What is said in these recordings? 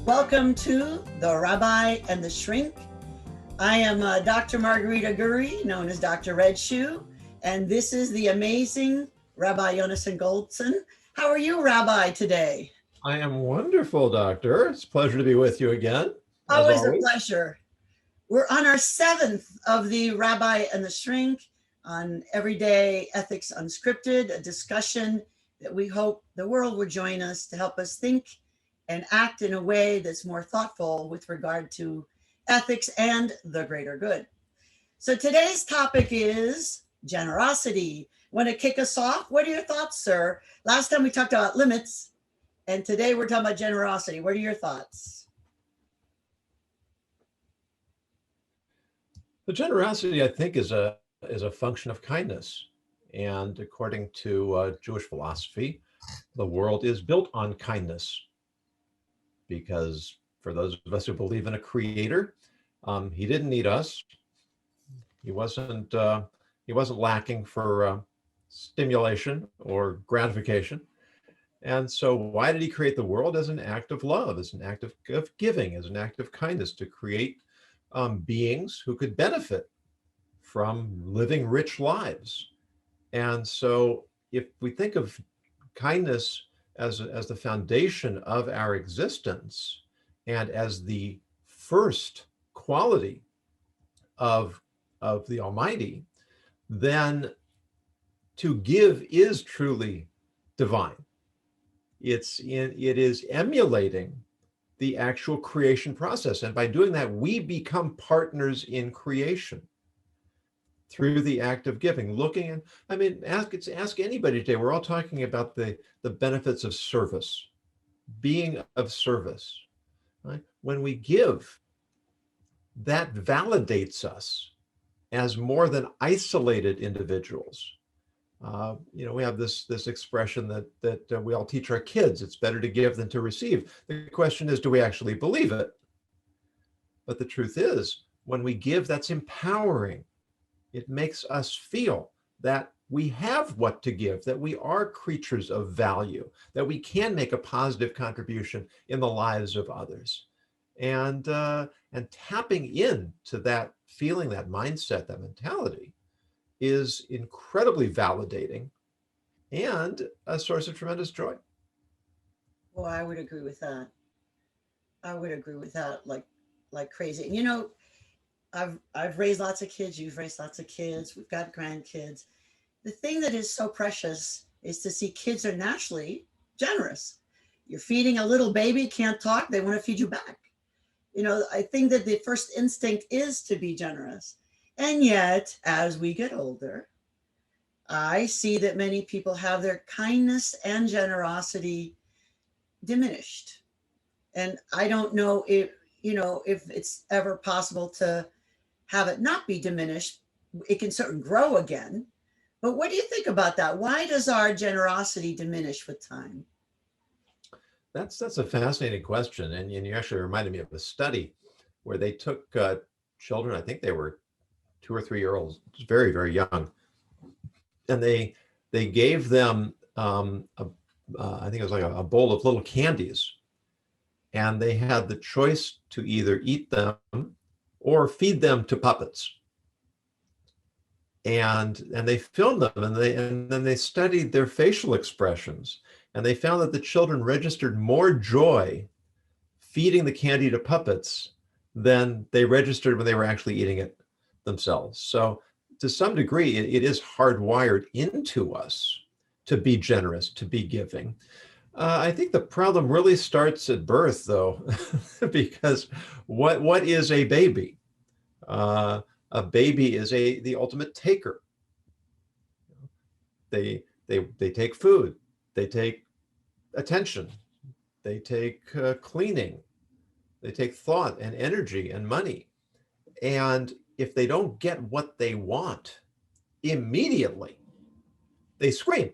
Welcome to the Rabbi and the Shrink. I am Dr. Margarita Gurri, known as Dr. Red Shoe, and this is the amazing Rabbi Yonason Goldson. How are you, Rabbi, today? I am wonderful, Doctor. It's a pleasure to be with you again, as Always a always. pleasure. We're on our seventh of the Rabbi and the Shrink on Everyday Ethics Unscripted, a discussion that we hope the world will join us to help us think and act in a way that's more thoughtful with regard to ethics and the greater good. So today's topic is generosity. Want to kick us off? What are your thoughts, sir? Last time we talked about limits, and today we're talking about generosity. What are your thoughts? The generosity, I think, is a function of kindness. And according to Jewish philosophy, the world is built on kindness. Because for those of us who believe in a creator, he didn't need us. He wasn't lacking for stimulation or gratification. And so why did he create the world? As an act of love, as an act of giving, as an act of kindness, to create beings who could benefit from living rich lives. And so if we think of kindness as the foundation of our existence and as the first quality of the Almighty, then to give is truly divine. It is emulating the actual creation process. And by doing that, we become partners in creation through the act of giving. Looking at, ask anybody today. We're all talking about the benefits of service, being of service. Right? When we give, that validates us as more than isolated individuals. We have this expression that we all teach our kids: it's better to give than to receive. The question is, do we actually believe it? But the truth is, when we give, that's empowering. It makes us feel that we have what to give, that we are creatures of value, that we can make a positive contribution in the lives of others. And tapping into that feeling, that mindset, that mentality is incredibly validating and a source of tremendous joy. Well, I would agree with that. I would agree with that like crazy. You know, I've raised lots of kids. You've raised lots of kids. We've got grandkids. The thing that is so precious is to see kids are naturally generous. You're feeding a little baby, can't talk, they want to feed you back. You know, I think that the first instinct is to be generous. And yet, as we get older, I see that many people have their kindness and generosity diminished. And I don't know if it's ever possible to have it not be diminished. It can certainly grow again. But what do you think about that? Why does our generosity diminish with time? That's a fascinating question. And you actually reminded me of a study where they took children, I think they were 2 or 3 years old, very, very young. And they gave them, I think it was like a bowl of little candies. And they had the choice to either eat them or feed them to puppets. And they filmed them, and then they studied their facial expressions, and they found that the children registered more joy feeding the candy to puppets than they registered when they were actually eating it themselves. So to some degree, it is hardwired into us to be generous, to be giving. I think the problem really starts at birth, though, because what is a baby? A baby is the ultimate taker. They take food, they take attention, they take cleaning, they take thought and energy and money. And if they don't get what they want immediately, they scream,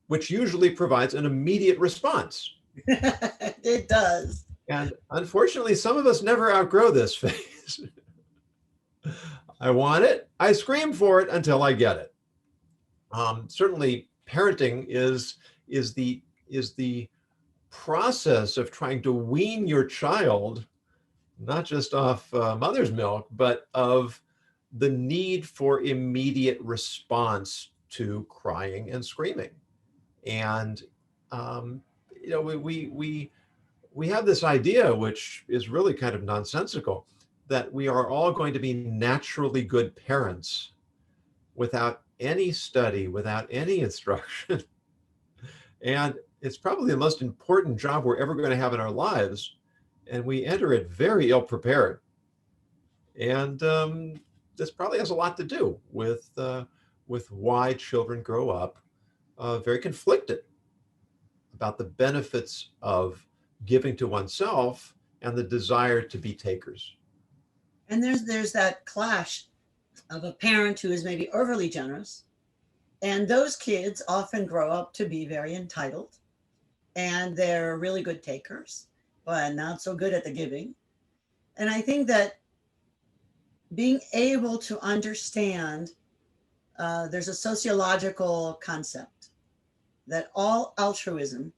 which usually provides an immediate response. It does. And unfortunately, some of us never outgrow this phase. I want it, I scream for it until I get it. Certainly, parenting is the process of trying to wean your child, not just off mother's milk, but of the need for immediate response to crying and screaming. And um, we have this idea, which is really kind of nonsensical, that we are all going to be naturally good parents without any study, without any instruction. And it's probably the most important job we're ever going to have in our lives. And we enter it very ill prepared. And this probably has a lot to do with why children grow up very conflicted about the benefits of giving to oneself and the desire to be takers. And there's that clash of a parent who is maybe overly generous, and those kids often grow up to be very entitled, and they're really good takers, but not so good at the giving. And I think that being able to understand, there's a sociological concept that all altruism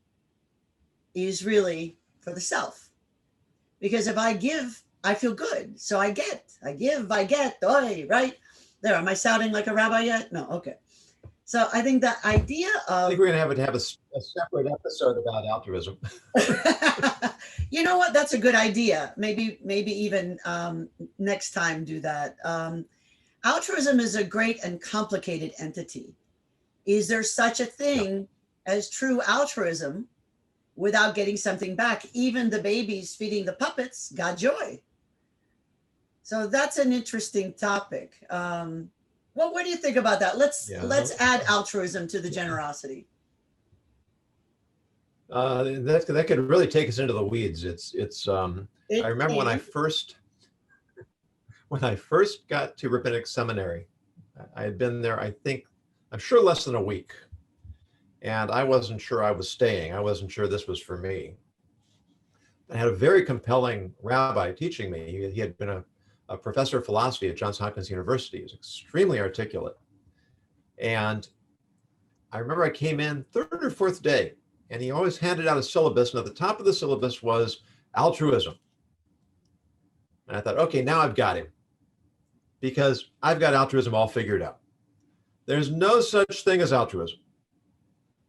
is really for the self. Because if I give, I feel good. So I get, I give, I get, oi, right? There, am I sounding like a rabbi yet? No, okay. So I think that idea I of, think we're going to have a separate episode about altruism. you know what? That's a good idea. Maybe even next time do that. Altruism is a great and complicated entity. Is there such a thing as true altruism without getting something back? Even the babies feeding the puppets got joy. So that's an interesting topic. Well, what do you think about that? Let's add altruism to the generosity. That could really take us into the weeds. I remember when I first got to rabbinic seminary, I had been there, I'm sure less than a week. And I wasn't sure I was staying. I wasn't sure this was for me. I had a very compelling rabbi teaching me. He had been a professor of philosophy at Johns Hopkins University. He was extremely articulate. And I remember I came in third or fourth day, and he always handed out a syllabus, and at the top of the syllabus was altruism. And I thought, okay, now I've got him, because I've got altruism all figured out. There's no such thing as altruism.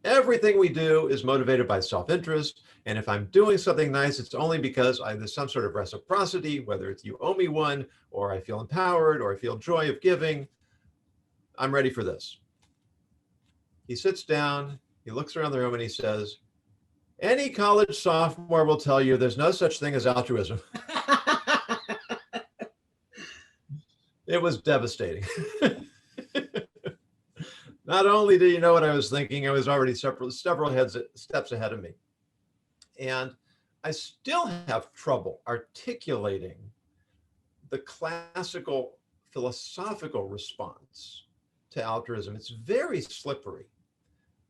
Everything we do is motivated by self-interest. And if I'm doing something nice, it's only because there's some sort of reciprocity, whether it's you owe me one, or I feel empowered, or I feel joy of giving. I'm ready for this. He sits down, he looks around the room, and he says, any college sophomore will tell you there's no such thing as altruism. It was devastating. Not only did you know what I was thinking, I was already several steps ahead of me. And I still have trouble articulating the classical philosophical response to altruism. It's very slippery,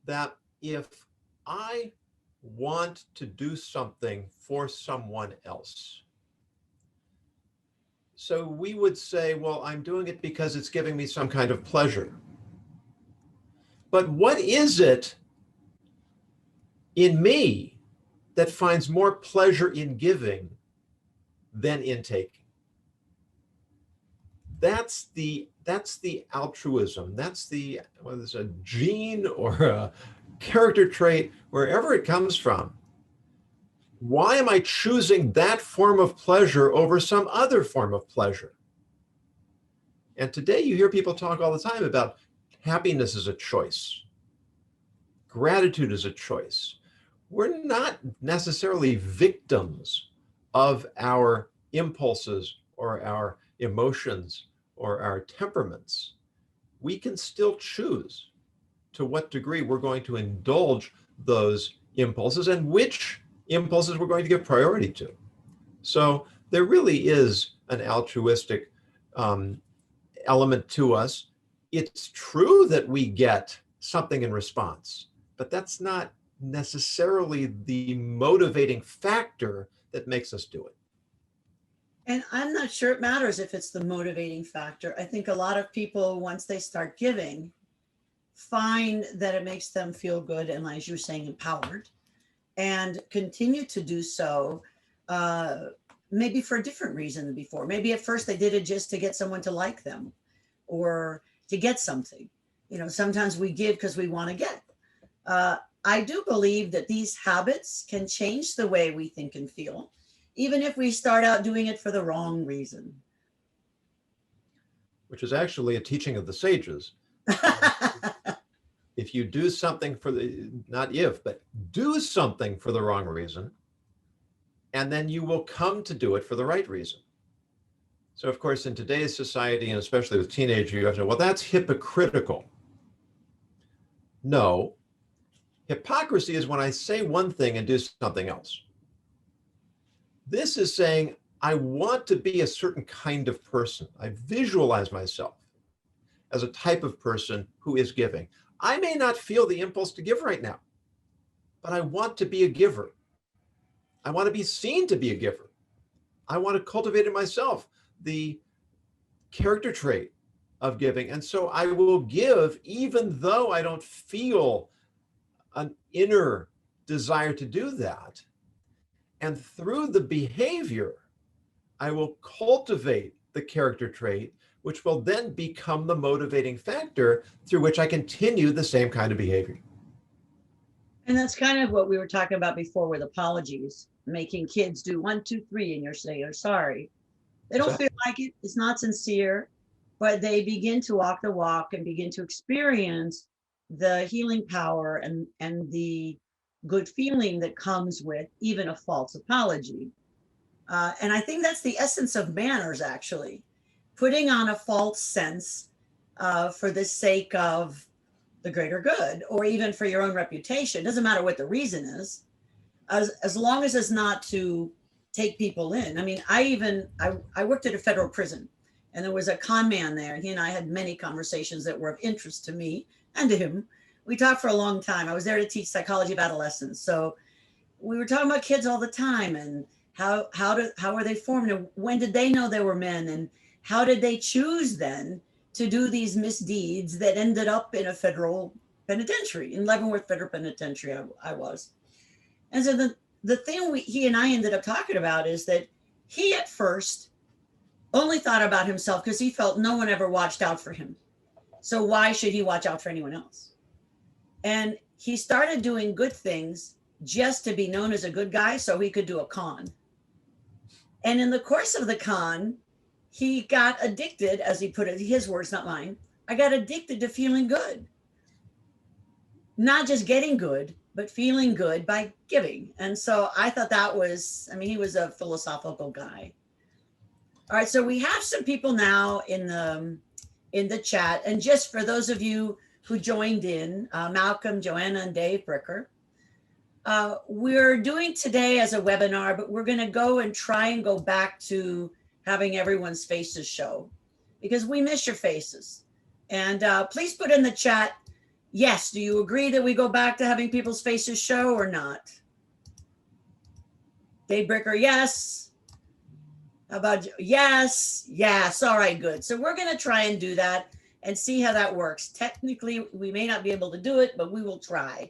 that if I want to do something for someone else, so we would say, well, I'm doing it because it's giving me some kind of pleasure. But what is it in me that finds more pleasure in giving than in taking? That's the altruism. That's whether it's a gene or a character trait, wherever it comes from. Why am I choosing that form of pleasure over some other form of pleasure? And today you hear people talk all the time about happiness is a choice. Gratitude is a choice. We're not necessarily victims of our impulses or our emotions or our temperaments. We can still choose to what degree we're going to indulge those impulses and which impulses we're going to give priority to. So there really is an altruistic element to us. It's true that we get something in response, but that's not necessarily the motivating factor that makes us do it. And I'm not sure it matters if it's the motivating factor. I think a lot of people, once they start giving, find that it makes them feel good and, as you were saying, empowered. and continue to do so, uh, maybe for a different reason than before. Maybe at first they did it just to get someone to like them or to get something. Sometimes we give because we want to get. Uh, I do believe that these habits can change the way we think and feel, even if we start out doing it for the wrong reason. Which is actually a teaching of the sages. If you do something not if, but do something for the wrong reason, and then you will come to do it for the right reason. So, of course, in today's society, and especially with teenagers, you have to know, well, that's hypocritical. No, hypocrisy is when I say one thing and do something else. This is saying, I want to be a certain kind of person. I visualize myself as a type of person who is giving. I may not feel the impulse to give right now, but I want to be a giver. I want to be seen to be a giver. I want to cultivate in myself the character trait of giving. And so I will give even though I don't feel an inner desire to do that. And through the behavior, I will cultivate the character trait, which will then become the motivating factor through which I continue the same kind of behavior. And that's kind of what we were talking about before with apologies, making kids do 1, 2, 3, and you're sorry. They don't feel like it. It's not sincere, but they begin to walk the walk and begin to experience the healing power and the good feeling that comes with even a false apology. And I think that's the essence of manners, actually, putting on a false sense for the sake of the greater good, or even for your own reputation. It doesn't matter what the reason is, as long as it's not to take people in. I mean, I worked at a federal prison, and there was a con man there. He and I had many conversations that were of interest to me and to him. We talked for a long time. I was there to teach psychology of adolescence, so we were talking about kids all the time, and how are they formed, and when did they know they were men, and how did they choose then to do these misdeeds that ended up in a federal penitentiary, in Leavenworth Federal Penitentiary. I was. And so the thing he and I ended up talking about is that he at first only thought about himself because he felt no one ever watched out for him. So why should he watch out for anyone else? And he started doing good things just to be known as a good guy so he could do a con. And in the course of the con, he got addicted, as he put it, his words, not mine. I got addicted to feeling good. Not just getting good, but feeling good by giving. And so I thought that was, he was a philosophical guy. All right, so we have some people now in the chat. And just for those of you who joined in, Malcolm, Joanna, and Dave Bricker, we're doing today as a webinar, but we're going to try and go back to having everyone's faces show, because we miss your faces. And please put in the chat, yes, do you agree that we go back to having people's faces show or not? Dave Bricker, yes. How about you? Yes, yes. All right, good. So we're going to try and do that and see how that works. Technically, we may not be able to do it, but we will try.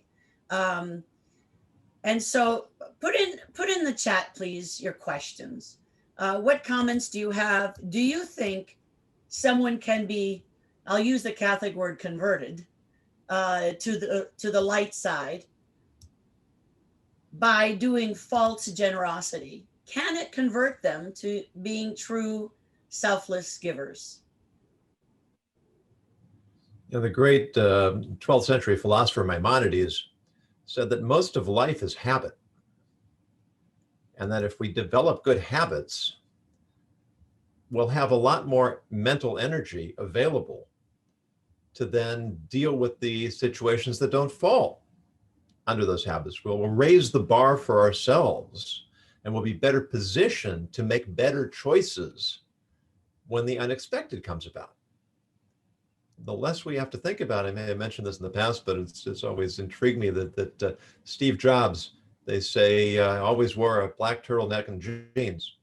And so put in the chat, please, your questions. What comments do you have? Do you think someone can be, I'll use the Catholic word, converted to the light side by doing false generosity? Can it convert them to being true, selfless givers? The great 12th century philosopher Maimonides said that most of life is habit. And that if we develop good habits, we'll have a lot more mental energy available to then deal with the situations that don't fall under those habits. We'll raise the bar for ourselves, and we'll be better positioned to make better choices when the unexpected comes about. The less we have to think about it, I may have mentioned this in the past, but it's always intrigued me that Steve Jobs, they say, always wore a black turtleneck and jeans.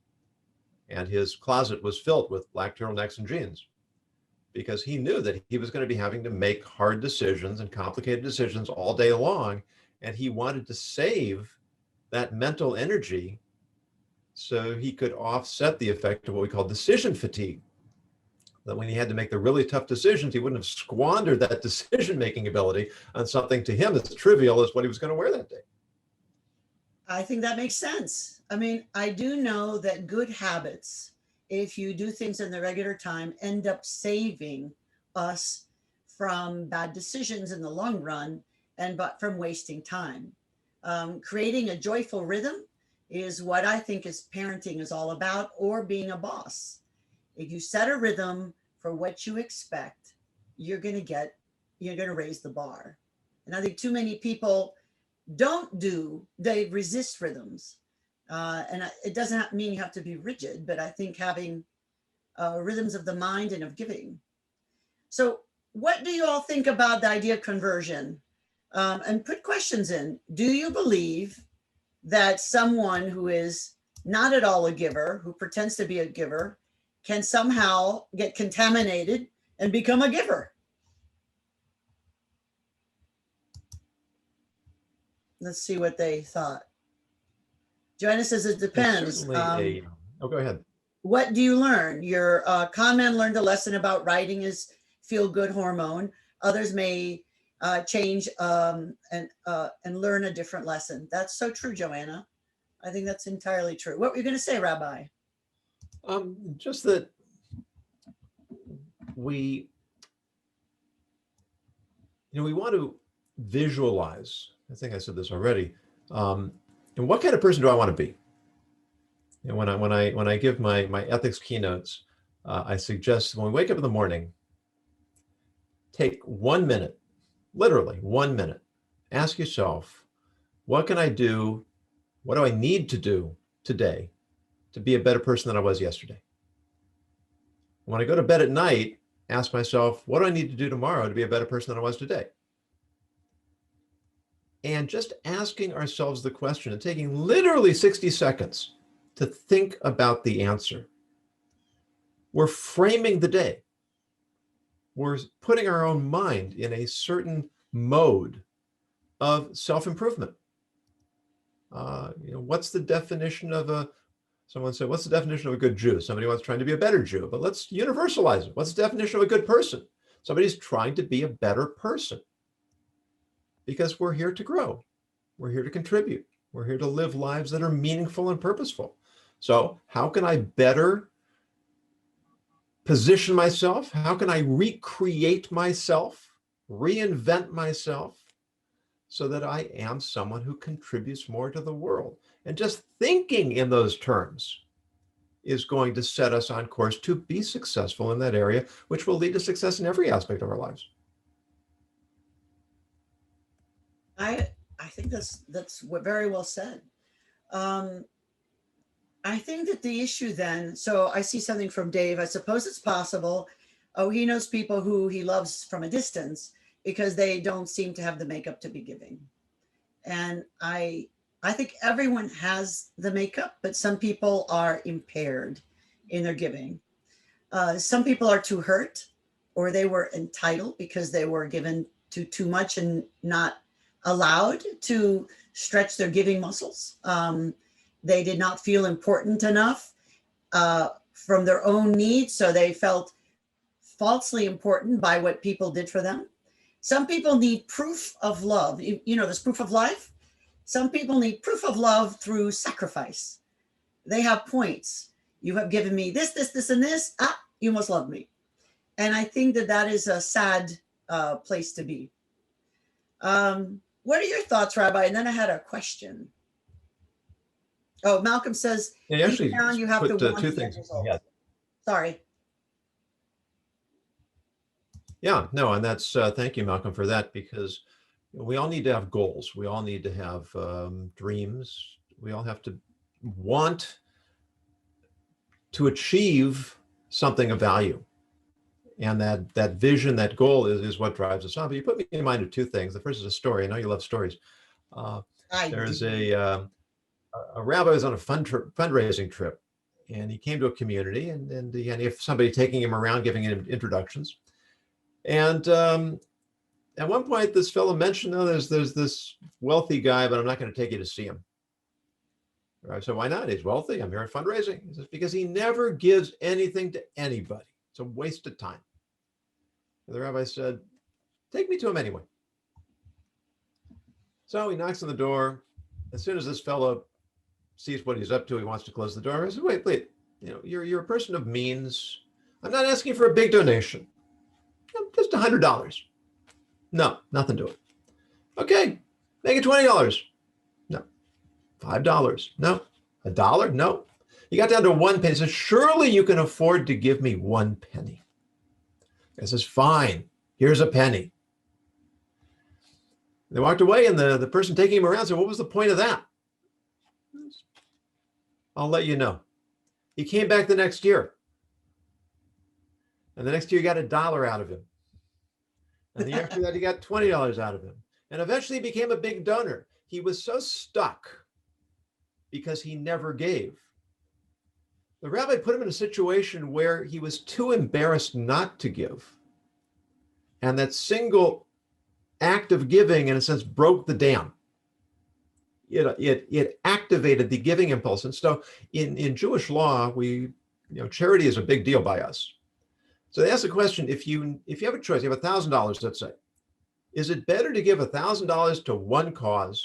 And his closet was filled with black turtlenecks and jeans because he knew that he was going to be having to make hard decisions and complicated decisions all day long. And he wanted to save that mental energy so he could offset the effect of what we call decision fatigue. That when he had to make the really tough decisions, he wouldn't have squandered that decision-making ability on something to him as trivial as what he was going to wear that day. I think that makes sense. I mean, I do know that good habits, if you do things in the regular time, end up saving us from bad decisions in the long run and but from wasting time. Creating a joyful rhythm is what I think is parenting is all about, or being a boss. If you set a rhythm for what you expect, you're going to get, you're going to raise the bar. And I think too many people don't do, they resist rhythms. It doesn't mean you have to be rigid, but I think having rhythms of the mind and of giving. So, what do you all think about the idea of conversion? And put questions in. Do you believe that someone who is not at all a giver, who pretends to be a giver, can somehow get contaminated and become a giver? Let's see what they thought. Joanna says it depends. Oh, go ahead. What do you learn? Your con man learned a lesson about writing his feel good hormone. Others may change and learn a different lesson. That's so true, Joanna. I think that's entirely true. What were you going to say, Rabbi? Just that we want to visualize. I think I said this already. And what kind of person do I want to be? When I give my ethics keynotes, I suggest when we wake up in the morning, take 1 minute, literally 1 minute. Ask yourself, what can I do? What do I need to do today to be a better person than I was yesterday? When I go to bed at night, ask myself, what do I need to do tomorrow to be a better person than I was today? And just asking ourselves the question and taking literally 60 seconds to think about the answer. We're framing the day. We're putting our own mind in a certain mode of self-improvement. What's the definition of someone said, what's the definition of a good Jew? Somebody wants trying to be a better Jew, but let's universalize it. What's the definition of a good person? Somebody's trying to be a better person. Because we're here to grow. We're here to contribute. We're here to live lives that are meaningful and purposeful. So how can I better position myself? How can I recreate myself, reinvent myself so that I am someone who contributes more to the world? And just thinking in those terms is going to set us on course to be successful in that area, which will lead to success in every aspect of our lives. I think that's very well said. I think that the issue then, so I see something from Dave. I suppose it's possible. Oh, he knows people who he loves from a distance because they don't seem to have the makeup to be giving. And I think everyone has the makeup, but some people are impaired in their giving. Some people are too hurt, or they were entitled because they were given to too much and not allowed to stretch their giving muscles. They did not feel important enough from their own needs, so they felt falsely important by what people did for them. Some people need proof of love. This proof of life. Some people need proof of love through sacrifice. They have points. You have given me this, this, this, and this. You must love me. And I think that is a sad place to be. What are your thoughts, Rabbi? And then I had a question. Oh, Malcolm says, yeah, actually, you have to want two the things. result. Yeah. Sorry. Yeah, no, and that's thank you, Malcolm, for that, because we all need to have goals. We all need to have dreams. We all have to want to achieve something of value. And that vision, that goal is what drives us on. But you put me in mind of two things. The first is a story. I know you love stories. There's a rabbi was on a fundraising trip, and he came to a community, and he had somebody taking him around, giving him introductions. And at one point, this fellow mentioned, there's this wealthy guy, but I'm not going to take you to see him. I said, why not? He's wealthy. I'm here at fundraising. He says, because he never gives anything to anybody. It's a waste of time. And the rabbi said, take me to him anyway. So he knocks on the door. As soon as this fellow sees what he's up to, he wants to close the door. I said, wait, you're a person of means. I'm not asking for a big donation. Just $100. No, nothing to it. Okay, make it $20. No. $5. No. $1. No. He got down to 1 penny. He says, surely you can afford to give me 1 penny. I says, fine, here's a penny. They walked away, and the person taking him around said, what was the point of that? I'll let you know. He came back the next year. And the next year, he got $1 out of him. And the year after that, he got $20 out of him. And eventually, he became a big donor. He was so stuck because he never gave. The rabbi put him in a situation where he was too embarrassed not to give. And that single act of giving, in a sense, broke the dam. It activated the giving impulse. And so in Jewish law, charity is a big deal by us. So they ask the question, if you have a choice, you have $1,000, let's say, is it better to give $1,000 to one cause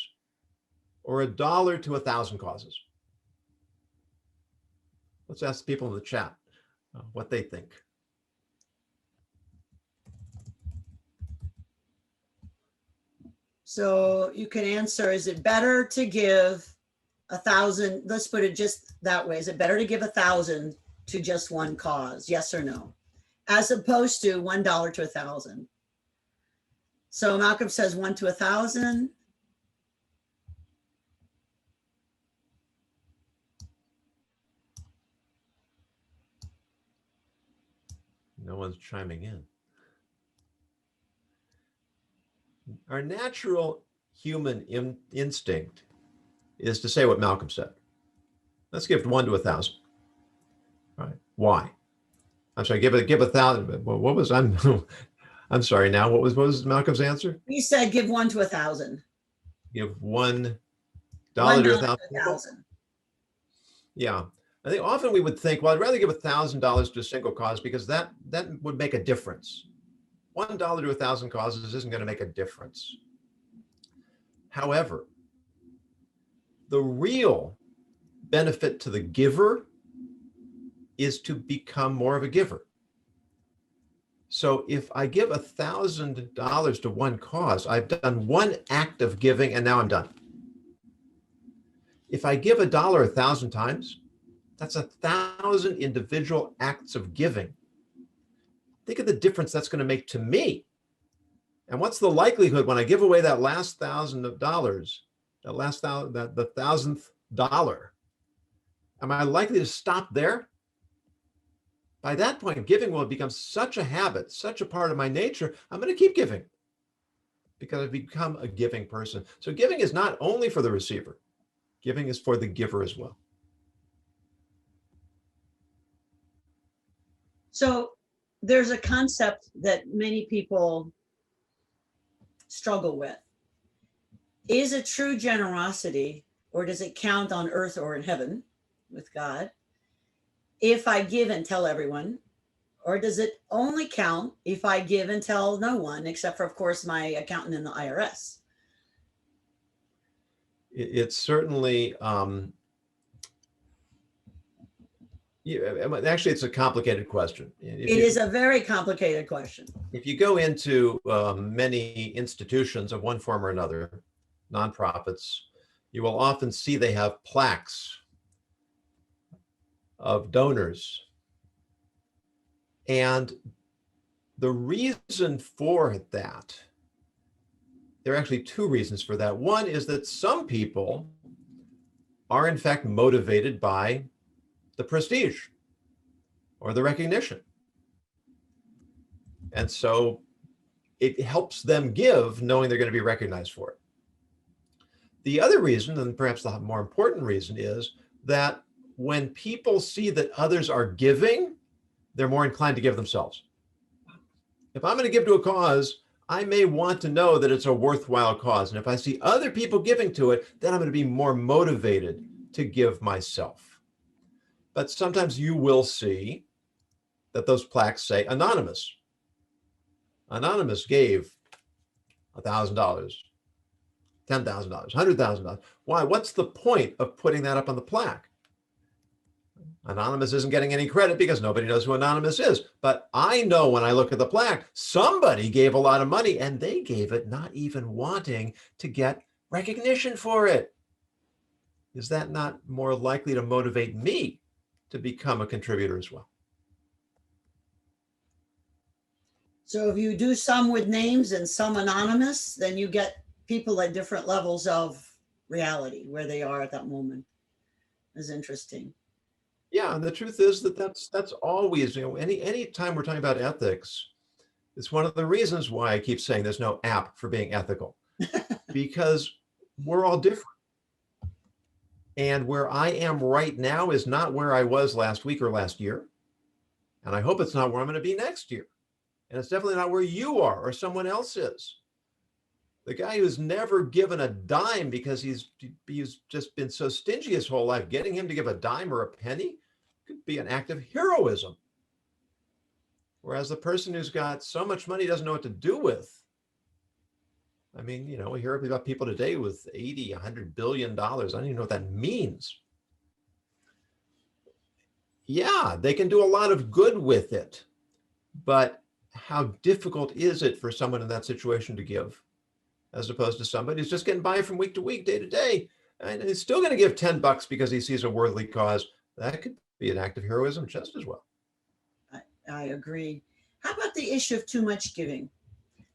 or $1 to 1,000 causes? Let's ask people in the chat what they think. So you can answer, is it better to give 1,000? Let's put it just that way. Is it better to give 1,000 to just one cause? Yes or no? As opposed to $1 to 1,000. So Malcolm says 1 to 1,000. No one's chiming in. Our natural human instinct is to say what Malcolm said. Let's give 1 to 1,000. All right. Why? I'm sorry. Give 1,000. What was I'm sorry. Now, what was Malcolm's answer? He said give 1 to 1,000. Give $1 to 1,000. Yeah. I think often we would think, well, I'd rather give $1,000 to a single cause because that would make a difference. $1 to 1,000 causes isn't going to make a difference. However, the real benefit to the giver is to become more of a giver. So if I give $1,000 to one cause, I've done one act of giving and now I'm done. If I give $1 1,000 times, that's 1,000 individual acts of giving. Think of the difference that's going to make to me. And what's the likelihood when I give away that last $1,000, the 1,000th dollar, am I likely to stop there? By that point, giving will have become such a habit, such a part of my nature, I'm going to keep giving because I've become a giving person. So giving is not only for the receiver, giving is for the giver as well. So there's a concept that many people struggle with. Is it true generosity, or does it count on earth or in heaven with God if I give and tell everyone? Or does it only count if I give and tell no one, except for, of course, my accountant in the IRS? It's certainly, actually, it's a complicated question. It is a very complicated question. If you go into many institutions of one form or another, nonprofits, you will often see they have plaques of donors. And the reason for that, there are actually two reasons for that. One is that some people are in fact motivated by the prestige or the recognition. And so it helps them give knowing they're going to be recognized for it. The other reason, and perhaps the more important reason, is that when people see that others are giving, they're more inclined to give themselves. If I'm going to give to a cause, I may want to know that it's a worthwhile cause. And if I see other people giving to it, then I'm going to be more motivated to give myself. But sometimes you will see that those plaques say anonymous. Anonymous gave $1,000, $10,000, $100,000. Why? What's the point of putting that up on the plaque? Anonymous isn't getting any credit because nobody knows who Anonymous is. But I know when I look at the plaque, somebody gave a lot of money and they gave it not even wanting to get recognition for it. Is that not more likely to motivate me to become a contributor as well? So if you do some with names and some anonymous, then you get people at different levels of reality where they are at that moment. Is interesting. Yeah, and the truth is that that's always, any time we're talking about ethics, it's one of the reasons why I keep saying there's no app for being ethical, because we're all different. And where I am right now is not where I was last week or last year. And I hope it's not where I'm going to be next year. And it's definitely not where you are or someone else is. The guy who's never given a dime because he's just been so stingy his whole life, getting him to give a dime or a penny could be an act of heroism. Whereas the person who's got so much money doesn't know what to do with. I mean, we hear about people today with 80, $100 billion. I don't even know what that means. Yeah, they can do a lot of good with it, but how difficult is it for someone in that situation to give, as opposed to somebody who's just getting by from week to week, day to day, and he's still going to give $10 because he sees a worthy cause? That could be an act of heroism just as well. I agree. How about the issue of too much giving?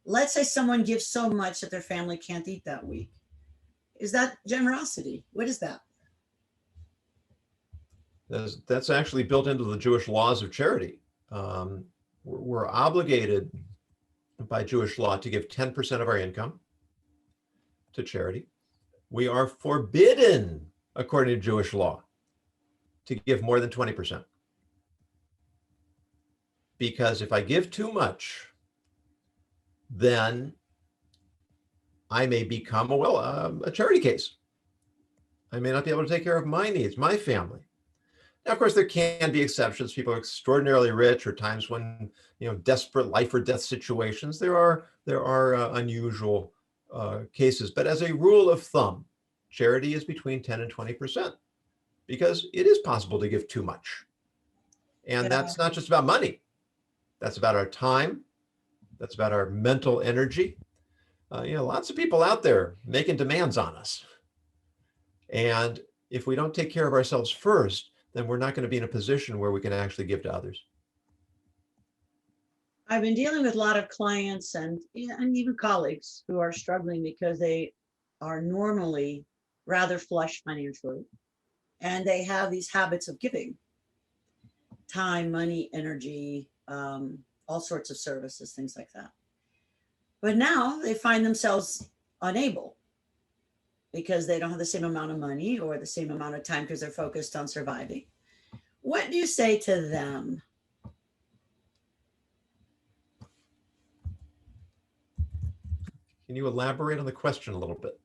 Let's say someone gives so much that their family can't eat that week. Is that generosity? What is that? That's actually built into the Jewish laws of charity. We're obligated by Jewish law to give 10% of our income to charity. We are forbidden, according to Jewish law, to give more than 20%. Because if I give too much, then I may become a charity case. I may not be able to take care of my needs, my family. Now, of course, there can be exceptions. People are extraordinarily rich, or times when, desperate life or death situations. There are unusual cases, but as a rule of thumb, charity is between 10 and 20%, because it is possible to give too much. And that's not just about money. That's about our time. That's about our mental energy. Lots of people out there making demands on us. And if we don't take care of ourselves first, then we're not going to be in a position where we can actually give to others. I've been dealing with a lot of clients and even colleagues who are struggling because they are normally rather flush financially, and they have these habits of giving time, money, energy, all sorts of services, things like that. But now they find themselves unable because they don't have the same amount of money or the same amount of time because they're focused on surviving. What do you say to them? Can you elaborate on the question a little bit?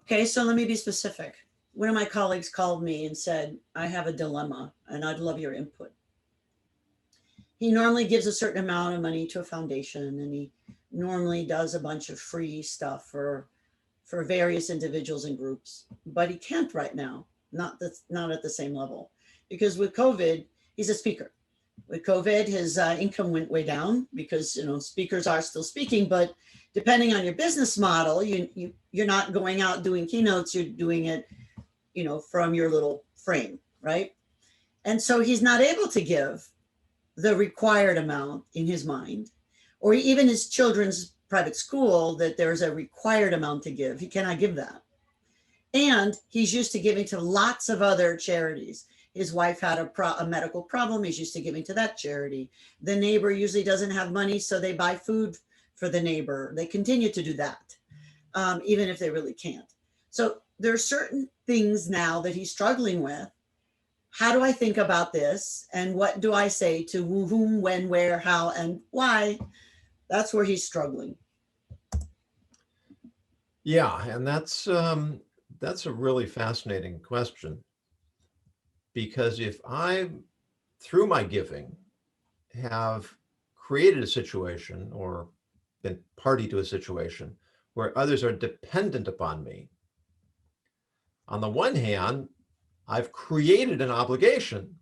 Okay, so let me be specific. One of my colleagues called me and said, I have a dilemma and I'd love your input. He normally gives a certain amount of money to a foundation, and he normally does a bunch of free stuff for various individuals and groups, but he can't right now, not at the same level, because with COVID, he's a speaker. With COVID, his income went way down because speakers are still speaking, but depending on your business model, you're not going out doing keynotes, you're doing it, from your little frame, right? And so he's not able to give the required amount in his mind, or even his children's private school, that there's a required amount to give. He cannot give that. And he's used to giving to lots of other charities. His wife had a medical problem. He's used to giving to that charity. The neighbor usually doesn't have money, so they buy food for the neighbor. They continue to do that, even if they really can't. So there are certain things now that he's struggling with. How do I think about this? And what do I say to whom, when, where, how, and why? That's where he's struggling. Yeah, and that's That's a really fascinating question, because if I, through my giving, have created a situation or been party to a situation where others are dependent upon me, on the one hand, I've created an obligation.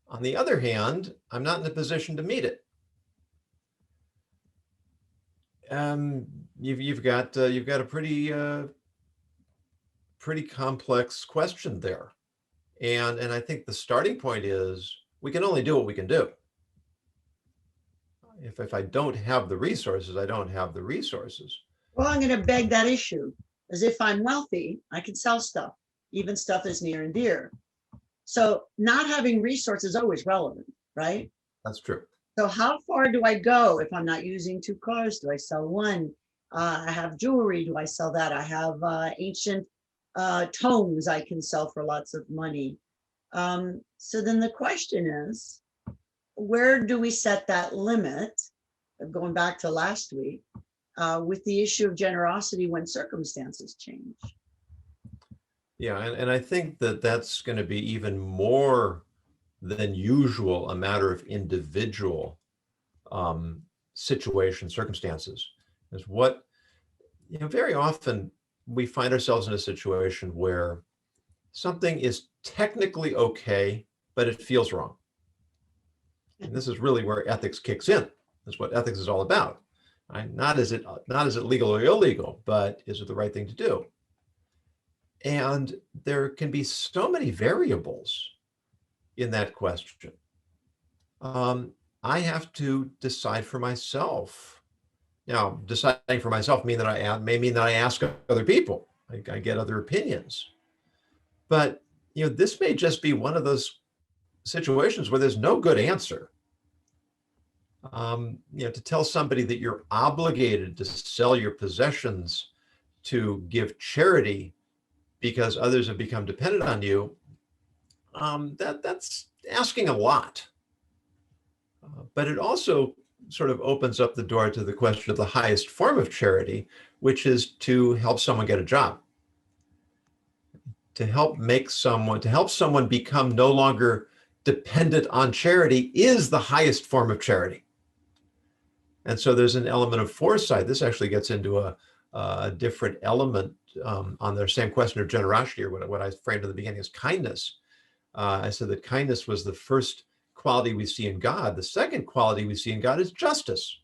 On the other hand, I'm not in a position to meet it. Um, you've got a pretty complex question there, and I think the starting point is we can only do what we can do. If I don't have the resources, I don't have the resources. Well, I'm going to beg that issue. As if I'm wealthy, I can sell stuff, even stuff that's near and dear. So not having resources is always relevant, right? That's true. So how far do I go if I'm not using two cars? Do I sell one? I have jewelry. Do I sell that? I have ancient tomes I can sell for lots of money. So then the question is, where do we set that limit? Going back to last week, with the issue of generosity when circumstances change. Yeah, and I think that that's going to be even more than usual a matter of individual situation, circumstances. Is what, very often we find ourselves in a situation where something is technically okay, but it feels wrong. And this is really where ethics kicks in. That's what ethics is all about. Right? Not is it legal or illegal, but is it the right thing to do? And there can be so many variables in that question. I have to decide for myself. Now, deciding for myself may mean that I ask other people. I get other opinions. But this may just be one of those situations where there's no good answer. To tell somebody that you're obligated to sell your possessions to give charity because others have become dependent on you, that's asking a lot. But it also sort of opens up the door to the question of the highest form of charity, which is to help someone get a job, to help someone become no longer dependent on charity is the highest form of charity. And so there's an element of foresight. This actually gets into a different element on the same question of generosity, or what I framed in the beginning as kindness. I said that kindness was the first quality we see in God. The second quality we see in God is justice.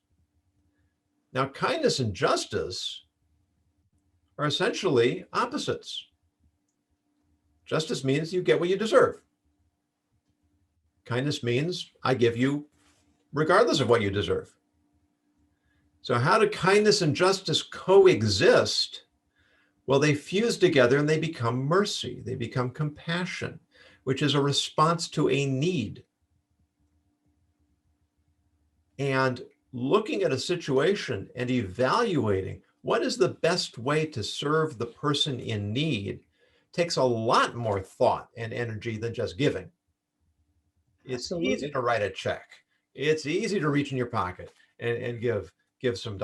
Now, kindness and justice are essentially opposites. Justice means you get what you deserve. Kindness means I give you regardless of what you deserve. So how do kindness and justice coexist? Well, they fuse together and they become mercy. They become compassion, which is a response to a need. And looking at a situation and evaluating what is the best way to serve the person in need takes a lot more thought and energy than just giving. It's Absolutely. easy to write a check. It's easy to reach in your pocket and give some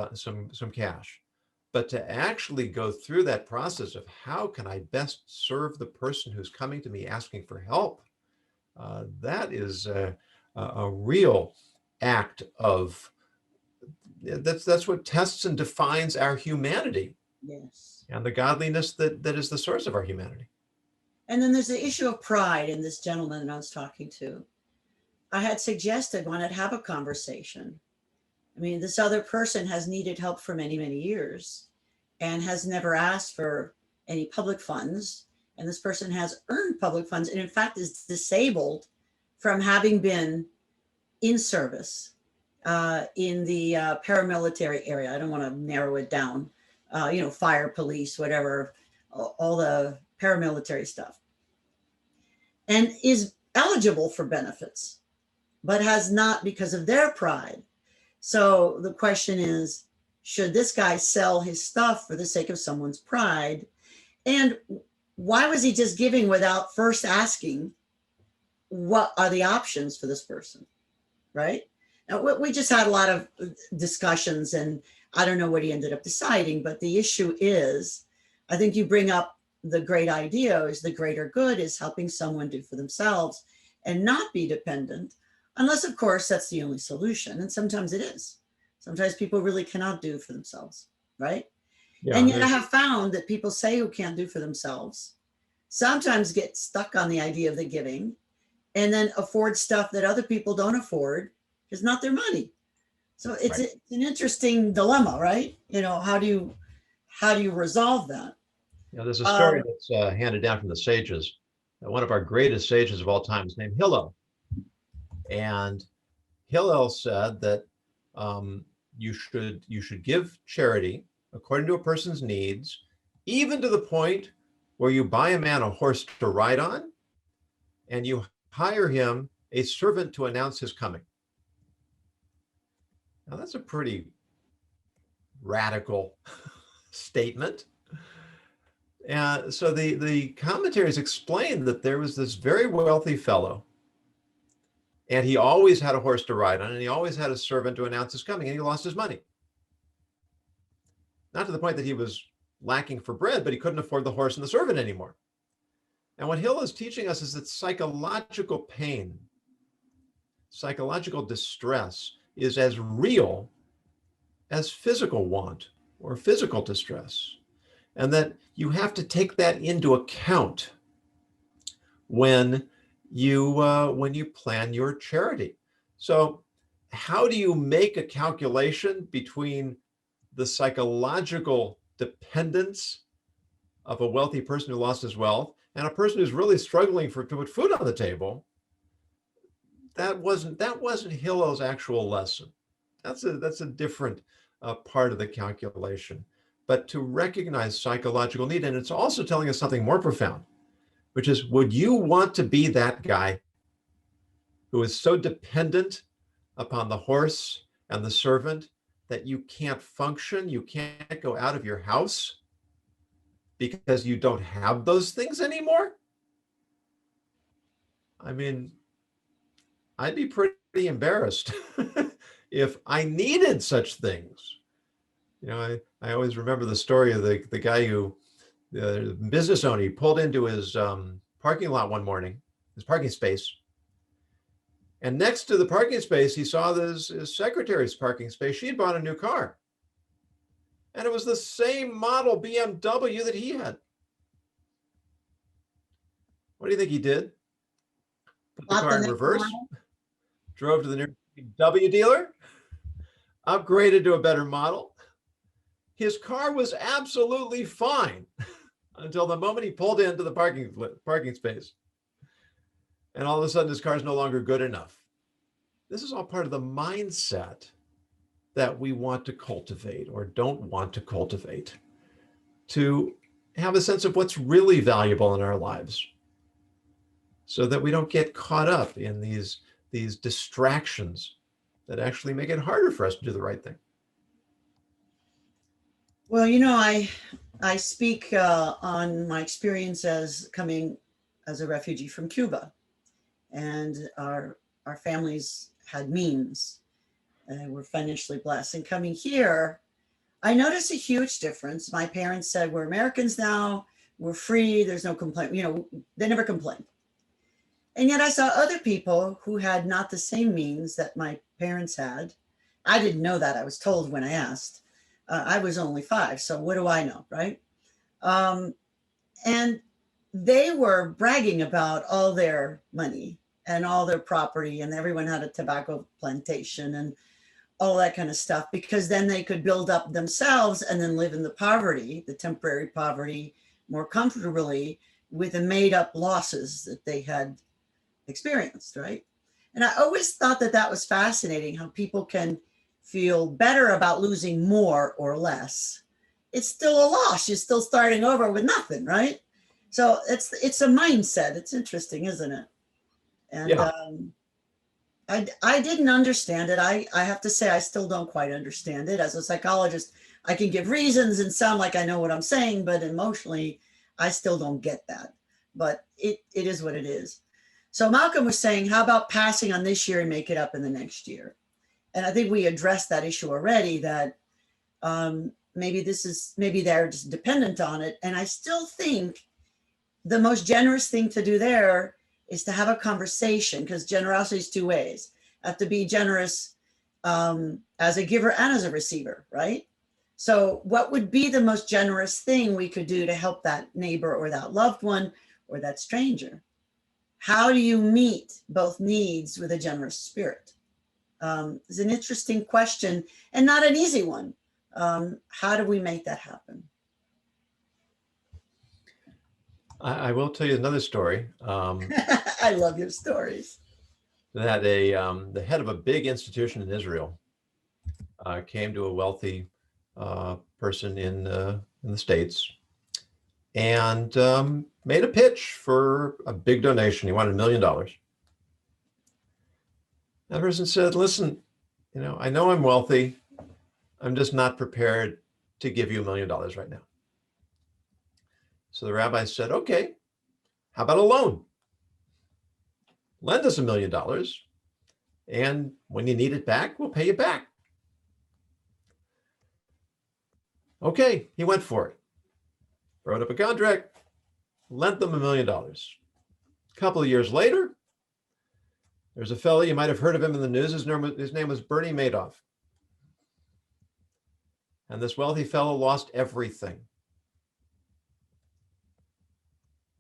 cash. But to actually go through that process of how can I best serve the person who's coming to me asking for help, that is a real act of, that's what tests and defines our humanity. Yes. And the godliness that is the source of our humanity. And then there's the issue of pride in this gentleman that I was talking to. I had suggested why not have a conversation. I mean, this other person has needed help for many, many years and has never asked for any public funds. And this person has earned public funds and, in fact, is disabled from having been in service in the paramilitary area. I don't want to narrow it down, fire, police, whatever, all the paramilitary stuff, and is eligible for benefits, but has not because of their pride. So the question is, should this guy sell his stuff for the sake of someone's pride? And why was he just giving without first asking what are the options for this person, right? Now, we just had a lot of discussions, and I don't know what he ended up deciding, but the issue is, I think you bring up the great idea is the greater good is helping someone do for themselves and not be dependent, unless, of course, that's the only solution. And sometimes it is. Sometimes people really cannot do for themselves, right? Yeah, And yet I have found that people say who can't do for themselves sometimes get stuck on the idea of the giving and then afford stuff that other people don't afford because not their money. So it's, right. it's an interesting dilemma, right? How do you resolve that? There's a story Um, that's handed down from the sages. One of our greatest sages of all time is named Hillel. And Hillel said that you should give charity according to a person's needs, even to the point where you buy a man a horse to ride on, and you hire him a servant to announce his coming. Now that's a pretty radical statement. So the commentaries explain that there was this very wealthy fellow, and he always had a horse to ride on, and he always had a servant to announce his coming, and he lost his money. Not to the point that he was lacking for bread, but he couldn't afford the horse and the servant anymore. And what Hill is teaching us is that psychological pain, psychological distress is as real as physical want or physical distress. And that you have to take that into account when you plan your charity. So how do you make a calculation between the psychological dependence of a wealthy person who lost his wealth and a person who's really struggling to put food on the table? That wasn't Hillel's actual lesson. That's a different part of the calculation. But to recognize psychological need, and it's also telling us something more profound, which is, would you want to be that guy who is so dependent upon the horse and the servant that you can't function, you can't go out of your house because you don't have those things anymore? I mean, I'd be pretty embarrassed if I needed such things. I always remember the story of the guy who, the business owner, he pulled into his parking lot one morning, his parking space. And next to the parking space, he saw his secretary's parking space. She had bought a new car. And it was the same model BMW that he had. What do you think he did? Put the Not the car in next reverse, model. drove to the nearest BMW dealer, upgraded to a better model. His car was absolutely fine until the moment he pulled into the parking space. And all of a sudden, his car is no longer good enough. This is all part of the mindset that we want to cultivate or don't want to cultivate, to have a sense of what's really valuable in our lives, so that we don't get caught up in these distractions that actually make it harder for us to do the right thing. Well, I speak on my experience as coming as a refugee from Cuba, and our families had means and were financially blessed. And coming here, I noticed a huge difference. My parents said, "We're Americans now. We're free. There's no complaint." They never complained. And yet I saw other people who had not the same means that my parents had. I didn't know that. I was told when I asked. I was only 5, so what do I know, right? Um, and they were bragging about all their money and all their property, and everyone had a tobacco plantation and all that kind of stuff, because then they could build up themselves and then live in the poverty, the temporary poverty, more comfortably with the made up losses that they had experienced, right? And I always thought that that was fascinating, how people can feel better about losing more or less. It's still a loss. You're still starting over with nothing, right? So it's a mindset. It's interesting, isn't it? And Yeah. I didn't understand it. I have to say I still don't quite understand it. As a psychologist, I can give reasons and sound like I know what I'm saying, but emotionally, I still don't get that. But it is what it is. So Malcolm was saying, how about passing on this year and make it up in the next year? And I think we addressed that issue already, that maybe they're just dependent on it. And I still think the most generous thing to do there is to have a conversation, because generosity is two ways. I have to be generous as a giver and as a receiver, right? So what would be the most generous thing we could do to help that neighbor or that loved one or that stranger? How do you meet both needs with a generous spirit? It's an interesting question and not an easy one. How do we make that happen? I will tell you another story. I love your stories. That the head of a big institution in Israel came to a wealthy person in the States and made a pitch for a big donation. He wanted $1 million. That person said, "Listen, I know I'm wealthy. I'm just not prepared to give you $1 million right now." So the rabbi said, "Okay, how about a loan? Lend us $1 million, and when you need it back, we'll pay you back." Okay, he went for it. Wrote up a contract, lent them $1 million. A couple of years later, there's a fellow, you might have heard of him in the news. His name was Bernie Madoff. And this wealthy fellow lost everything.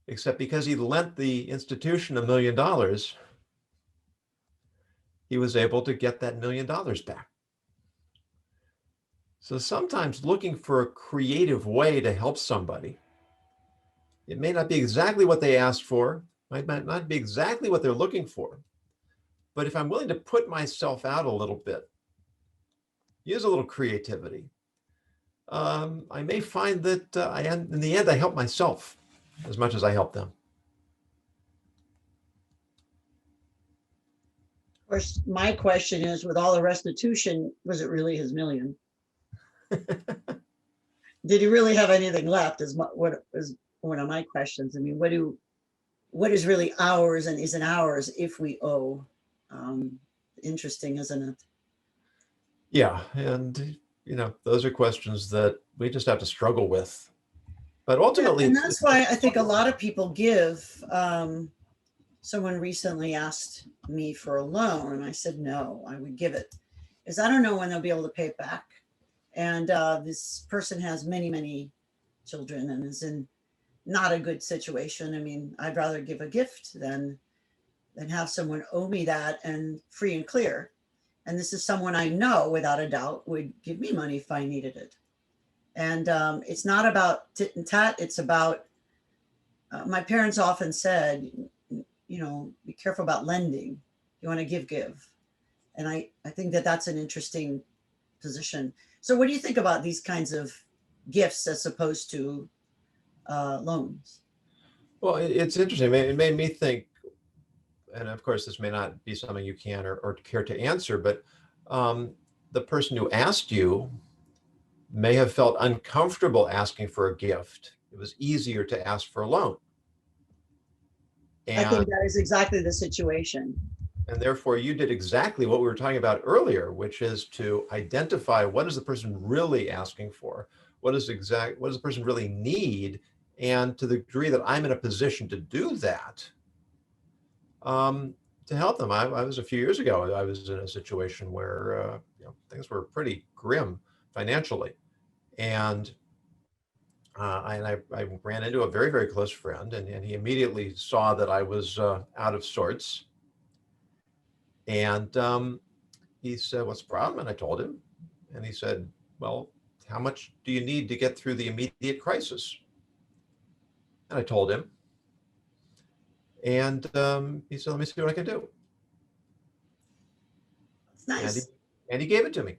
Except because he lent the institution $1 million, he was able to get that $1 million back. So sometimes looking for a creative way to help somebody, it may not be exactly what they asked for, might not be exactly what they're looking for, but if I'm willing to put myself out a little bit, use a little creativity, I may find that in the end, I help myself as much as I help them. Of course, my question is, with all the restitution, was it really his million? Did he really have anything left? What is one of my questions. I mean, what is really ours and isn't ours if we owe? Interesting, isn't it? Yeah, and those are questions that we just have to struggle with. But ultimately, and that's why I think a lot of people give. Someone recently asked me for a loan, and I said no, I would give it, because I don't know when they'll be able to pay it back. And this person has many, many children and is in not a good situation. I mean, I'd rather give a gift than have someone owe me that and free and clear. And this is someone I know without a doubt would give me money if I needed it. And it's not about tit and tat. It's about, my parents often said, be careful about lending. You want to give. And I think that that's an interesting position. So what do you think about these kinds of gifts as opposed to loans? Well, it's interesting. It made me think, and of course, this may not be something you can or care to answer, but the person who asked you may have felt uncomfortable asking for a gift. It was easier to ask for a loan. I think that is exactly the situation. And therefore, you did exactly what we were talking about earlier, which is to identify what is the person really asking for, what does the person really need, and to the degree that I'm in a position to do that, to help them. I was a few years ago, I was in a situation where things were pretty grim financially, and I ran into a very, very close friend, and he immediately saw that I was out of sorts. And he said, "What's the problem?" And I told him. And he said, "Well, how much do you need to get through the immediate crisis?" And I told him. And he said, "Let me see what I can do." That's nice. And he gave it to me.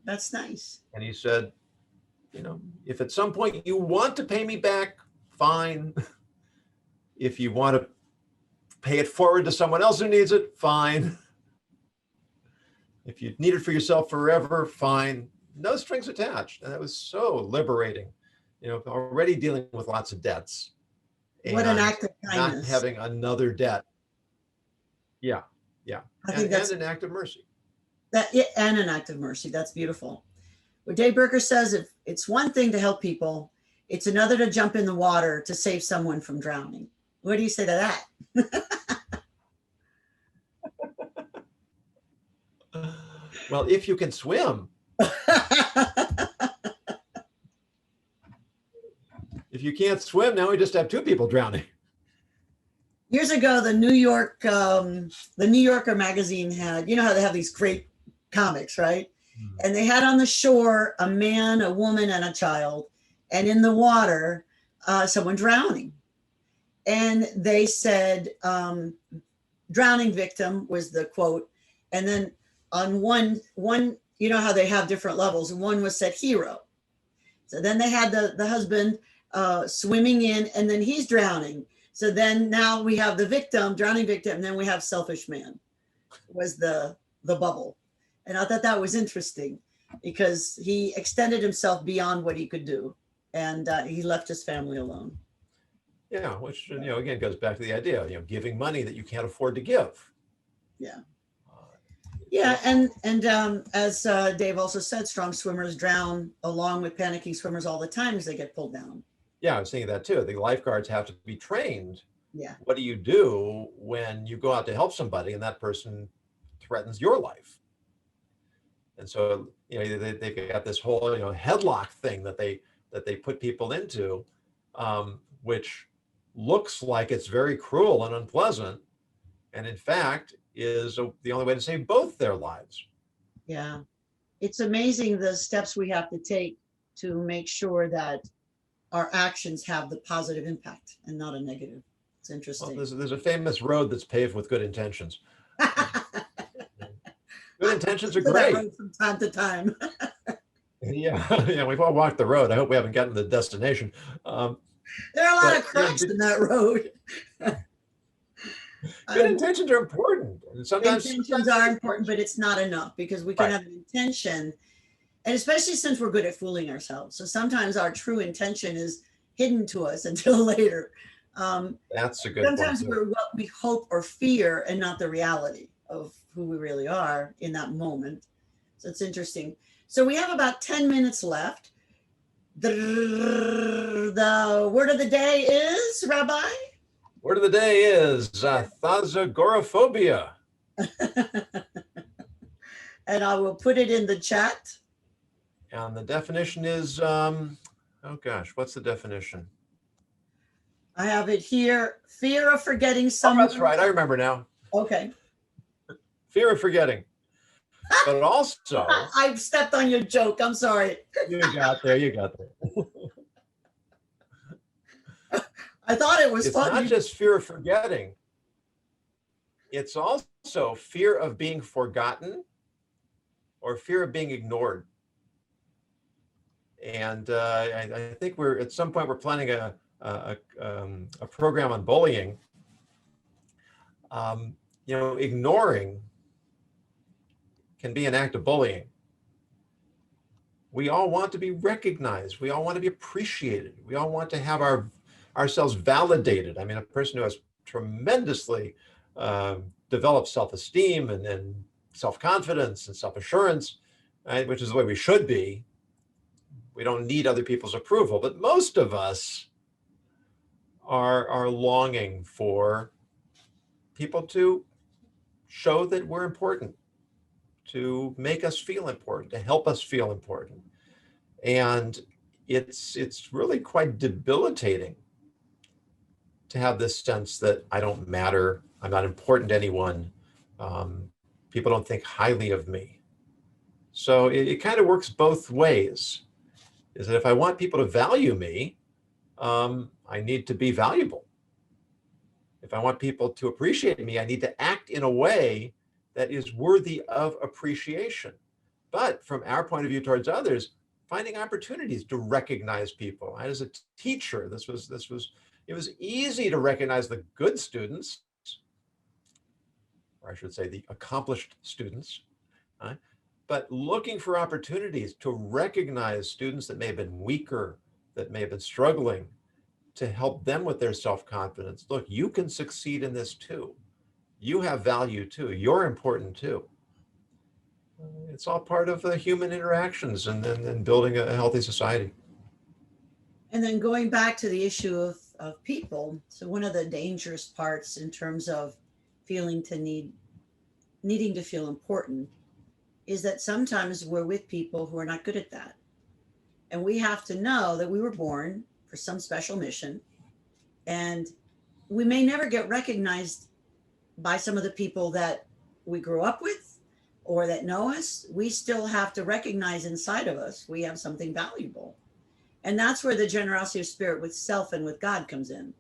That's nice. And he said, if at some point you want to pay me back, fine. If you want to pay it forward to someone else who needs it, fine. If you need it for yourself forever, fine. No strings attached. And that was so liberating, already dealing with lots of debts. What an act of kindness. Not having another debt. Yeah. I think that's an act of mercy. And an act of mercy. That's beautiful. Well, Dave Berker says if it's one thing to help people, it's another to jump in the water to save someone from drowning. What do you say to that? Well, if you can swim, if you can't swim, now we just have two people drowning. Years ago, the New Yorker magazine had, you know how they have these great comics, right? And they had on the shore a man, a woman, and a child, and in the water, someone drowning. And they said, drowning victim was the quote. And then on one, you know how they have different levels. One was said hero. So then they had the husband swimming in, and then he's drowning. So then now we have the victim, drowning victim, and then we have selfish man was the bubble. And I thought that was interesting because he extended himself beyond what he could do, and he left his family alone. Yeah, which, again, goes back to the idea, giving money that you can't afford to give. Yeah. Yeah, and as Dave also said, strong swimmers drown along with panicking swimmers all the time as they get pulled down. Yeah, I was thinking that too. The lifeguards have to be trained. Yeah. What do you do when you go out to help somebody and that person threatens your life? And so, they've got this whole, headlock thing that they put people into, which looks like it's very cruel and unpleasant, and in fact is the only way to save both their lives. Yeah, it's amazing the steps we have to take to make sure that our actions have the positive impact and not a negative. It's interesting. Well, there's a famous road that's paved with good intentions. Good intentions are great. From time to time. Yeah, we've all walked the road. I hope we haven't gotten to the destination. There are a lot of cracks in that road. Good intentions are important. And sometimes intentions are important, but it's not enough because we can have an intention, and especially since we're good at fooling ourselves. So sometimes our true intention is hidden to us until later. That's a good sometimes point. We're what we hope or fear and not the reality of who we really are in that moment. So it's interesting. So we have about 10 minutes left. The word of the day is, Rabbi? Word of the day is thazagoraphobia. And I will put it in the chat. And the definition is, what's the definition? I have it here. Fear of forgetting someone. Oh, that's right. I remember now. Okay. Fear of forgetting. But also, I've stepped on your joke. I'm sorry. You got there. I thought it was funny. It's not just fear of forgetting. It's also fear of being forgotten or fear of being ignored. And I think at some point we're planning a program on bullying. Ignoring can be an act of bullying. We all want to be recognized. We all want to be appreciated. We all want to have ourselves validated. I mean, a person who has tremendously developed self-esteem and self-confidence and self-assurance, right, which is the way we should be. We don't need other people's approval, but most of us are longing for people to show that we're important, to make us feel important, to help us feel important. And it's really quite debilitating to have this sense that I don't matter, I'm not important to anyone, people don't think highly of me. So it kind of works both ways, is that if I want people to value me, I need to be valuable. If I want people to appreciate me, I need to act in a way that is worthy of appreciation. But from our point of view towards others, finding opportunities to recognize people. As a teacher, it was easy to recognize the good students, or I should say the accomplished students, but looking for opportunities to recognize students that may have been weaker, that may have been struggling, to help them with their self-confidence. Look, you can succeed in this too. You have value too. You're important too. It's all part of the human interactions and building a healthy society. And then going back to the issue of people, so one of the dangerous parts in terms of needing to feel important is that sometimes we're with people who are not good at that. And we have to know that we were born for some special mission. And we may never get recognized by some of the people that we grew up with or that know us. We still have to recognize inside of us we have something valuable. And that's where the generosity of spirit with self and with God comes in.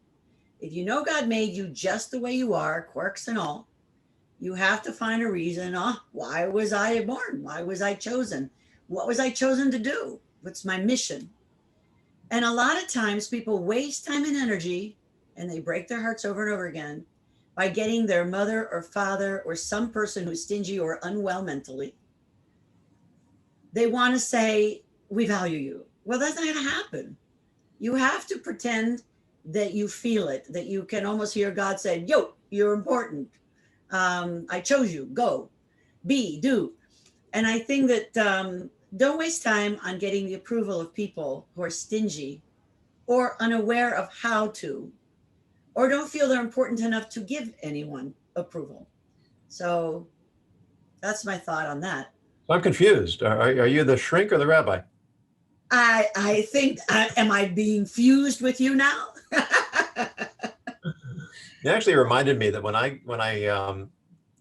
If you know God made you just the way you are, quirks and all, you have to find a reason. Oh, why was I born? Why was I chosen? What was I chosen to do? What's my mission? And a lot of times people waste time and energy and they break their hearts over and over again by getting their mother or father or some person who's stingy or unwell mentally. They want to say, we value you. Well, that's not going to happen. You have to pretend that you feel it, that you can almost hear God say, yo, you're important. I chose you. Go, be, do. And I think that don't waste time on getting the approval of people who are stingy or unaware of how to, or don't feel they're important enough to give anyone approval. So that's my thought on that. So I'm confused. Are you the shrink or the rabbi? I think, am I being fused with you now? It actually reminded me that when I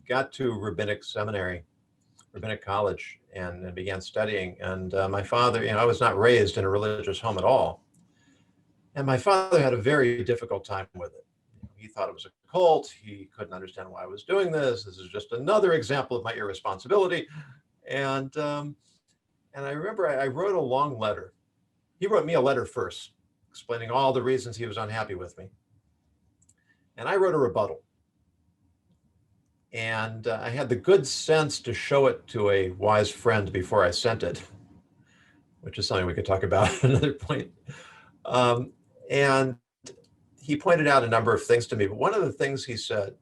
got to rabbinic seminary, rabbinic college, and began studying, and my father, I was not raised in a religious home at all, and my father had a very difficult time with it. He thought it was a cult. He couldn't understand why I was doing this. This is just another example of my irresponsibility, and I remember I wrote a long letter. He wrote me a letter first, explaining all the reasons he was unhappy with me. And I wrote a rebuttal. And I had the good sense to show it to a wise friend before I sent it, which is something we could talk about at another point. And he pointed out a number of things to me. But one of the things he said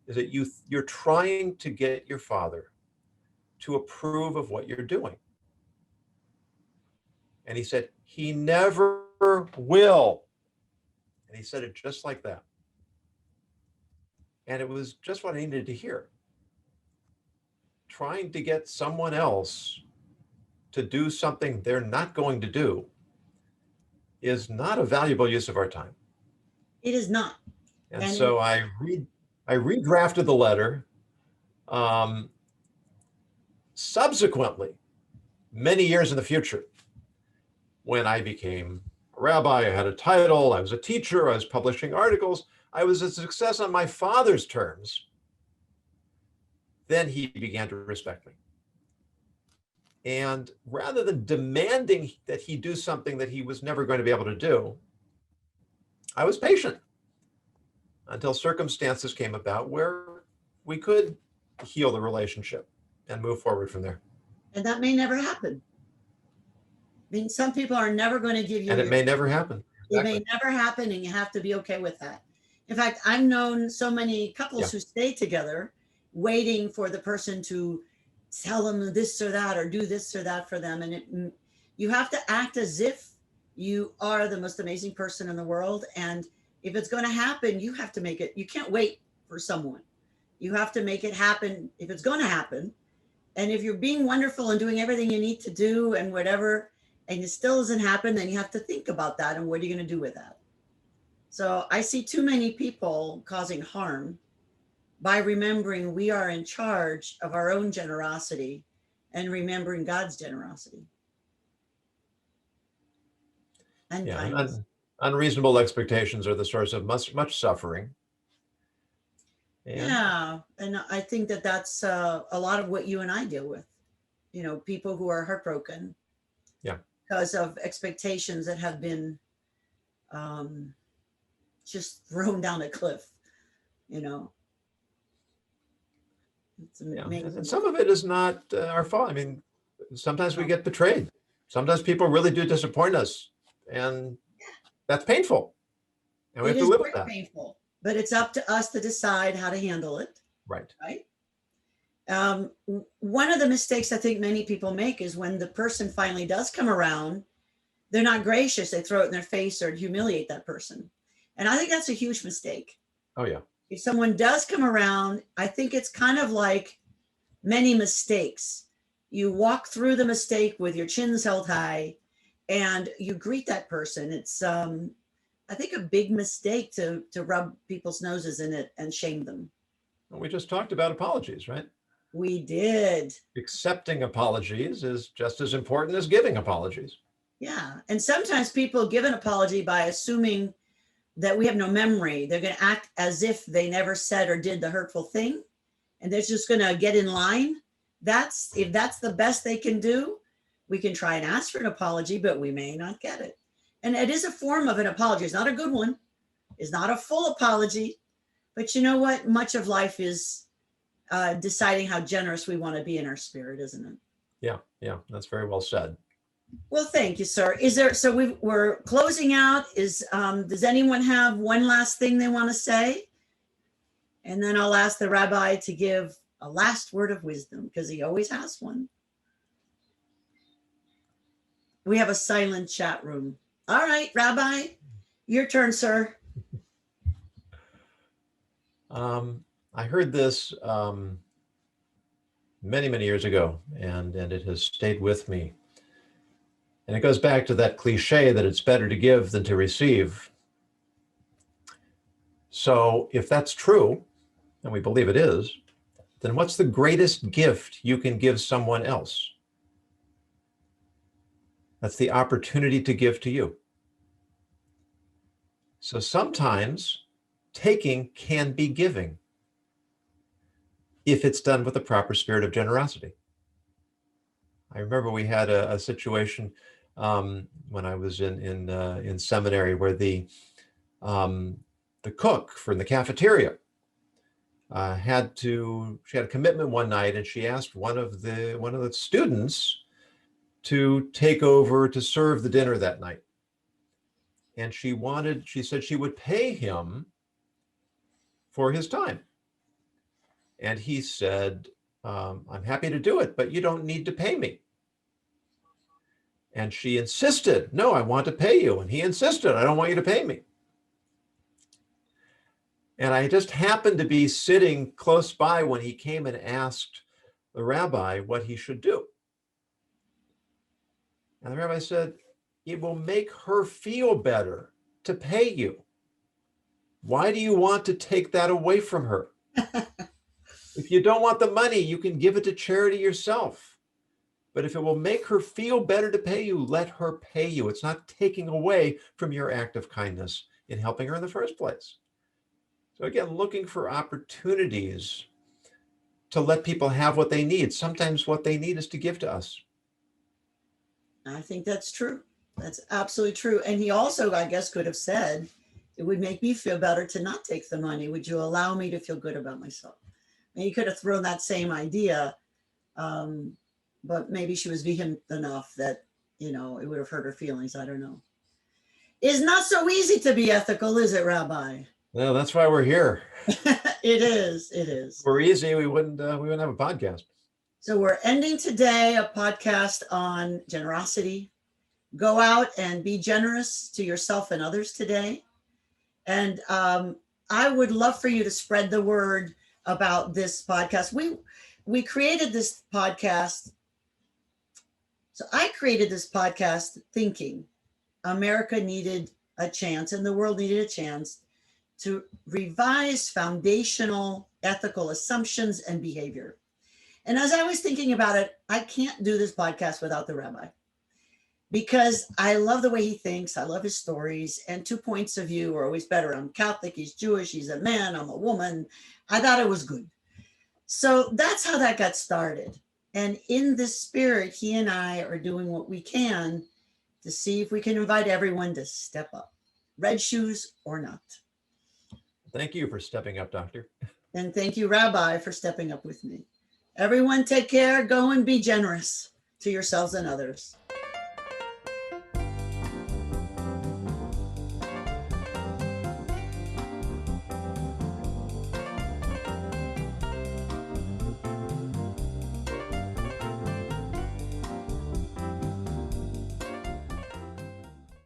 is that you're trying to get your father to approve of what you're doing. And he said, he never will. And he said it just like that. And it was just what I needed to hear. Trying to get someone else to do something they're not going to do is not a valuable use of our time. It is not. And so I redrafted the letter. Subsequently, many years in the future, when I became a rabbi, I had a title, I was a teacher, I was publishing articles, I was a success on my father's terms, then he began to respect me. And rather than demanding that he do something that he was never going to be able to do, I was patient until circumstances came about where we could heal the relationship and move forward from there. And that may never happen. I mean, some people are never going to give you. And it may never happen. Exactly. It may never happen, and you have to be okay with that. In fact, I've known so many couples who stay together waiting for the person to tell them this or that or do this or that for them. And you have to act as if you are the most amazing person in the world. And if it's going to happen, you have to make it. You can't wait for someone. You have to make it happen if it's going to happen. And if you're being wonderful and doing everything you need to do and whatever, and it still doesn't happen, then you have to think about that and what are you going to do with that? So I see too many people causing harm by remembering we are in charge of our own generosity and remembering God's generosity. And kindness. Unreasonable expectations are the source of much suffering. And I think that that's a lot of what you and I deal with. You know, people who are heartbroken. Because of expectations that have been just thrown down a cliff, you know. And some of it is not our fault. I mean, sometimes we get betrayed. Sometimes people really do disappoint us, and that's painful. And we have to live with that. Painful, but it's up to us to decide how to handle it. Right. One of the mistakes I think many people make is when the person finally does come around, they're not gracious. They throw it in their face or humiliate that person. And I think that's a huge mistake. Oh, yeah. If someone does come around, I think it's kind of like many mistakes. You walk through the mistake with your chins held high and you greet that person. It's, I think, a big mistake to rub people's noses in it and shame them. Well, we just talked about apologies, right? We did. Accepting apologies is just as important as giving apologies. Yeah. And sometimes people give an apology by assuming that we have no memory. They're going to act as if they never said or did the hurtful thing, and they're just going to get in line. If that's the best they can do, we can try and ask for an apology, but we may not get it. And it is a form of an apology. It's not a good one. It's not a full apology. But you know what? Much of life is deciding how generous we want to be in our spirit, isn't it? Yeah, that's very well said. Well, thank you, sir. We're closing out. Does anyone have one last thing they want to say? And then I'll ask the rabbi to give a last word of wisdom, because he always has one. We have a silent chat room. All right, Rabbi, your turn, sir. I heard this many, many years ago, and it has stayed with me. And it goes back to that cliche that it's better to give than to receive. So if that's true, and we believe it is, then what's the greatest gift you can give someone else? That's the opportunity to give to you. So sometimes taking can be giving if it's done with the proper spirit of generosity. I remember we had a situation when I was in seminary where the cook from the cafeteria she had a commitment one night, and she asked one of the students to take over to serve the dinner that night. And she said she would pay him for his time. And he said, I'm happy to do it, but you don't need to pay me. And she insisted, no, I want to pay you. And he insisted, I don't want you to pay me. And I just happened to be sitting close by when he came and asked the rabbi what he should do. And the rabbi said, it will make her feel better to pay you. Why do you want to take that away from her? If you don't want the money, you can give it to charity yourself. But if it will make her feel better to pay you, let her pay you. It's not taking away from your act of kindness in helping her in the first place. So again, looking for opportunities to let people have what they need. Sometimes what they need is to give to us. I think that's true. That's absolutely true. And he also, I guess, could have said, it would make me feel better to not take the money. Would you allow me to feel good about myself? And he could have thrown that same idea, but maybe she was vehement enough that, it would have hurt her feelings. I don't know. It's not so easy to be ethical, is it, Rabbi? Well, that's why we're here. It is. It is. If we're easy, we wouldn't have a podcast. So we're ending today a podcast on generosity. Go out and be generous to yourself and others today. And I would love for you to spread the word about this podcast. We created this podcast. So I created this podcast thinking America needed a chance and the world needed a chance to revise foundational ethical assumptions and behavior. And as I was thinking about it, I can't do this podcast without the rabbi, because I love the way he thinks. I love his stories, and 2 points of view are always better. I'm Catholic, he's Jewish, he's a man, I'm a woman. I thought it was good. So that's how that got started. And in this spirit, he and I are doing what we can to see if we can invite everyone to step up, red shoes or not. Thank you for stepping up, Doctor. And thank you, Rabbi, for stepping up with me. Everyone take care, go and be generous to yourselves and others.